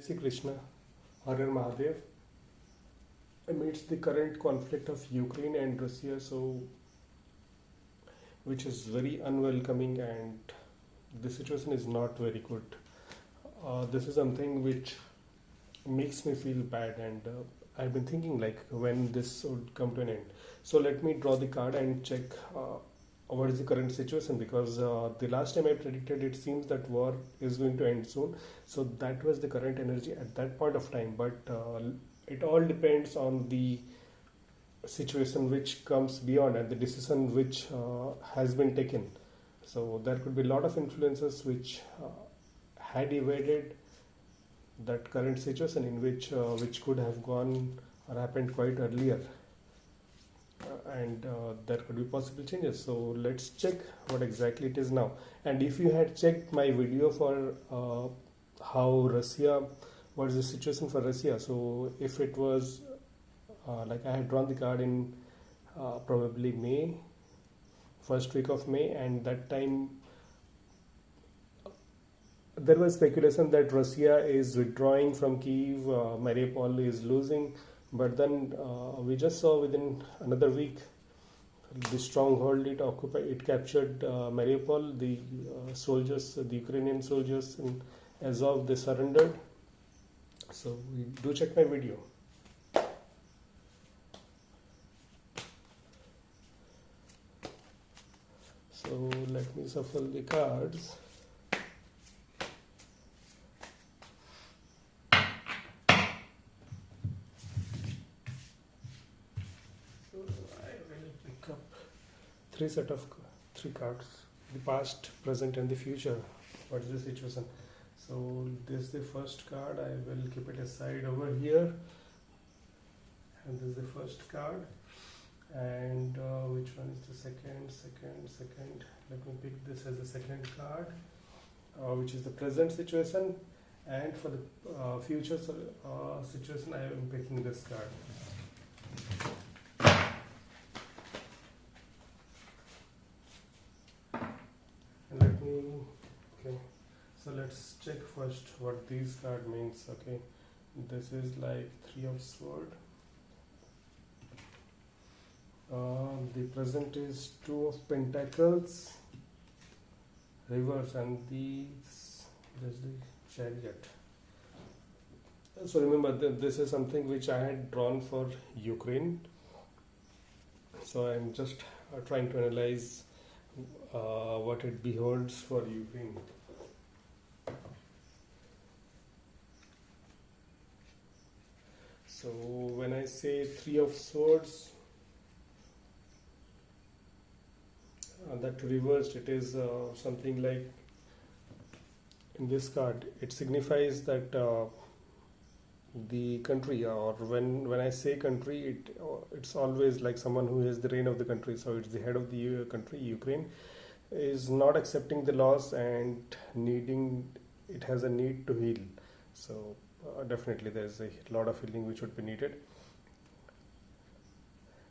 JayShree Krishna, Har Mahadev, amidst the current conflict of Ukraine and Russia, which is very unwelcoming, and the situation is not very good. This is something which makes me feel bad, and I've been thinking like when this would come to an end. So let me draw the card and check what is the current situation, because the last time I predicted, it seems that war is going to end soon. So that was the current energy at that point of time, but it all depends on the situation which comes beyond and the decision which has been taken. So there could be a lot of influences which had evaded that current situation, in which could have gone or happened quite earlier, and there could be possible changes. So let's check what exactly it is now. And if you had checked my video for how Russia, what is the situation for Russia, so if it was like I had drawn the card in probably May, first week of May, and that time there was speculation that Russia is withdrawing from Kyiv, Mariupol is losing, but then we just saw within another week the stronghold it captured Mariupol. The soldiers, the Ukrainian soldiers in Azov, they surrendered. So we do check my video. So let me shuffle the cards. Three cards: the past, present, and the future. What is the situation? So this is the first card. I will keep it aside over here, and this is the first card. And which one is the second? Let me pick this as the second card, which is the present situation, and for the future situation, I am picking this card. So let's check first what these card means. Okay, this is like Three of Swords. The present is Two of Pentacles, reverse, and there's the Chariot. So remember that this is something which I had drawn for Ukraine. So I'm just trying to analyze what it beholds for Ukraine. So when I say Three of Swords, that reversed, it is something like, in this card, it signifies that the country, or when I say country, it's always like someone who has the reign of the country. So it's the head of the country. Ukraine is not accepting the loss and it has a need to heal. So definitely there's a lot of healing which would be needed.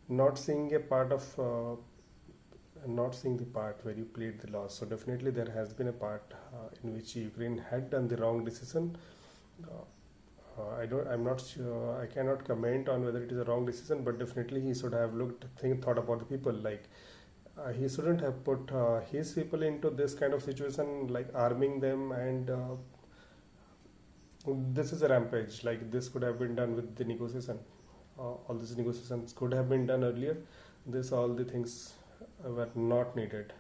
Not seeing the part where you played the loss. So definitely there has been a part in which Ukraine had done the wrong decision. I'm not sure, I cannot comment on whether it is a wrong decision, but definitely he should have thought about the people. Like he shouldn't have put his people into this kind of situation, like arming them, and this is a rampage. Like this could have been done with the negotiation. All these negotiations could have been done earlier. All the things were not needed.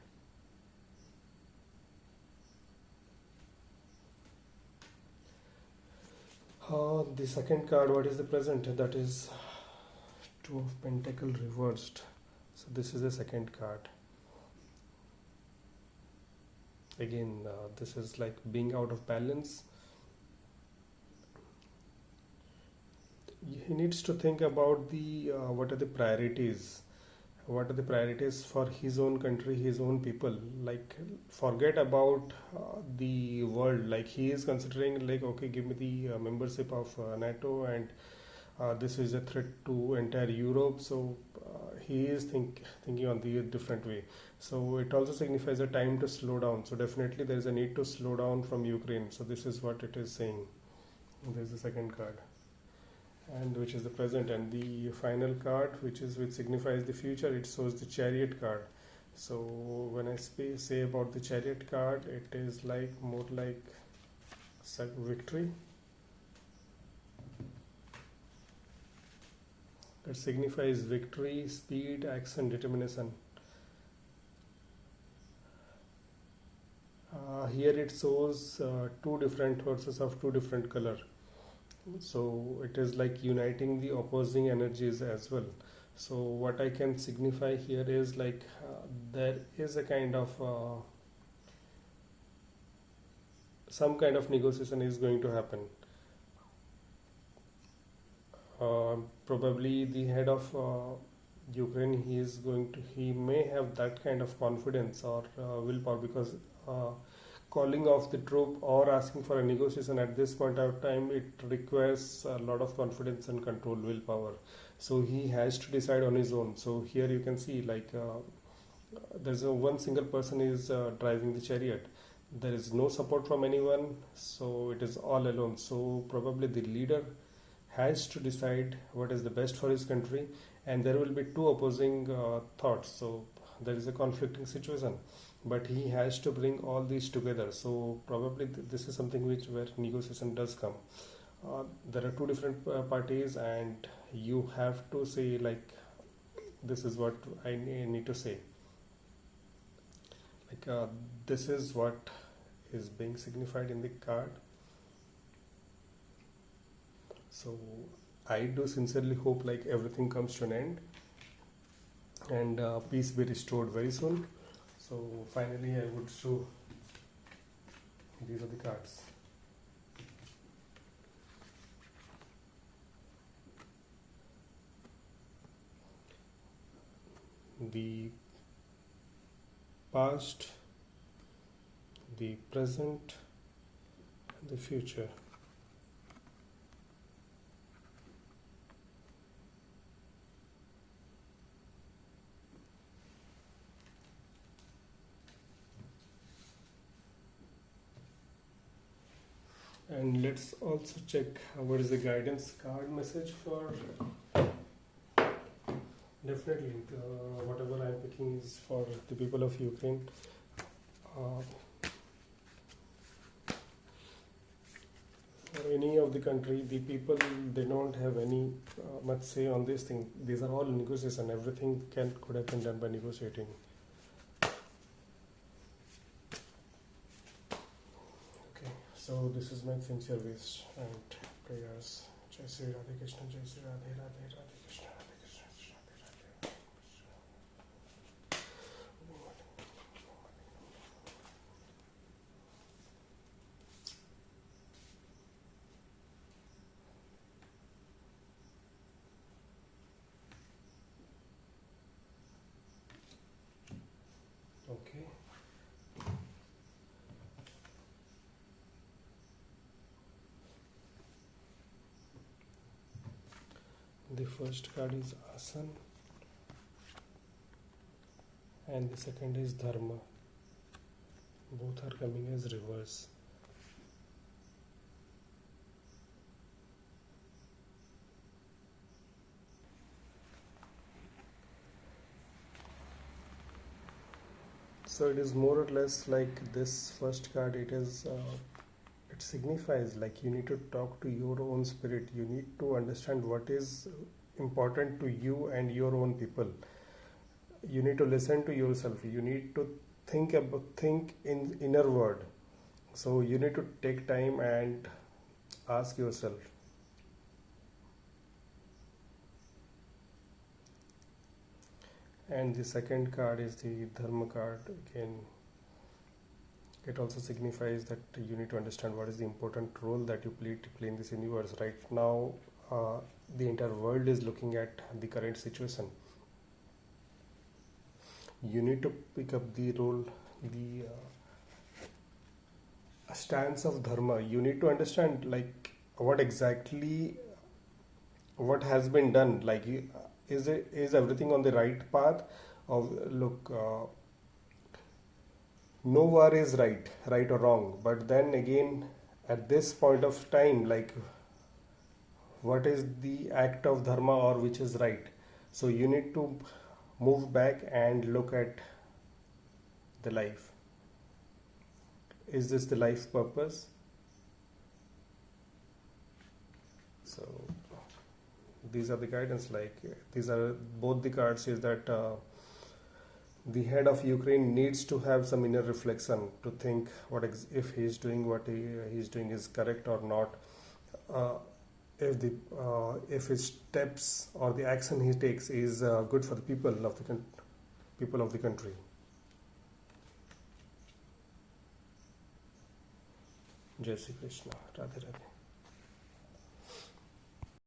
The second card, what is the present? That is Two of Pentacles reversed. So this is the second card. Again, this is like being out of balance. He needs to think about what are the priorities. What are the priorities for his own country, his own people? Like, forget about the world. Like, he is considering, like, okay, give me the membership of NATO, and this is a threat to entire Europe. So he is thinking on the different way. So it also signifies a time to slow down. So definitely there is a need to slow down from Ukraine. So this is what it is saying. There's the second card, and which is the present, and the final card, which signifies the future. It shows the Chariot card. So when I say about the Chariot card, it is like more like victory. It signifies victory, speed, action, determination. Here it shows two different horses of two different color. So it is like uniting the opposing energies as well. So what I can signify here is like there is a kind of some kind of negotiation is going to happen. Probably the head of Ukraine, he may have that kind of confidence or willpower, because calling off the troop or asking for a negotiation at this point of time, it requires a lot of confidence and control, willpower. So he has to decide on his own. So here you can see like there's one single person is driving the chariot. There is no support from anyone, so it is all alone. So probably the leader has to decide what is the best for his country, and there will be two opposing thoughts. So there is a conflicting situation, but he has to bring all these together. So probably this is something where negotiation does come. There are two different parties, and you have to say like, this is what I need to say. Like this is what is being signified in the card. So I do sincerely hope like everything comes to an end and peace be restored very soon. So finally I would show, these are the cards. The past, the present, and the future. And let's also check what is the guidance card message for. Definitely, whatever I'm picking is for the people of Ukraine. For any of the country, the people, they don't have any much say on this thing. These are all negotiation. Everything could have been done by negotiating. Okay, so this is my sincere wish and prayers. JayShree Krishna, JayShree Radhe Radhe Radhe Krishna. Okay. The first card is Asan and the second is Dharma. Both are coming as reverse. So it is more or less like this first card. It is it signifies like you need to talk to your own spirit. You need to understand what is important to you and your own people. You need to listen to yourself. You need to think in inner word. So you need to take time and ask yourself. And the second card is the Dharma card. Again, it also signifies that you need to understand what is the important role that you play in this universe. Right now, the entire world is looking at the current situation. You need to pick up the role, the stance of Dharma. You need to understand like what exactly what has been done. Like is everything on the right path? Look, no war is right or wrong. But then again, at this point of time, like what is the act of dharma or which is right. So you need to move back and look at the life. Is this the life purpose? So these are the guidance, like these are both the cards is that the head of Ukraine needs to have some inner reflection to think if he is doing what he is doing is correct or not, if his steps or the action he takes is good for the people of the country. JayShree Krishna. Radhe Radhe.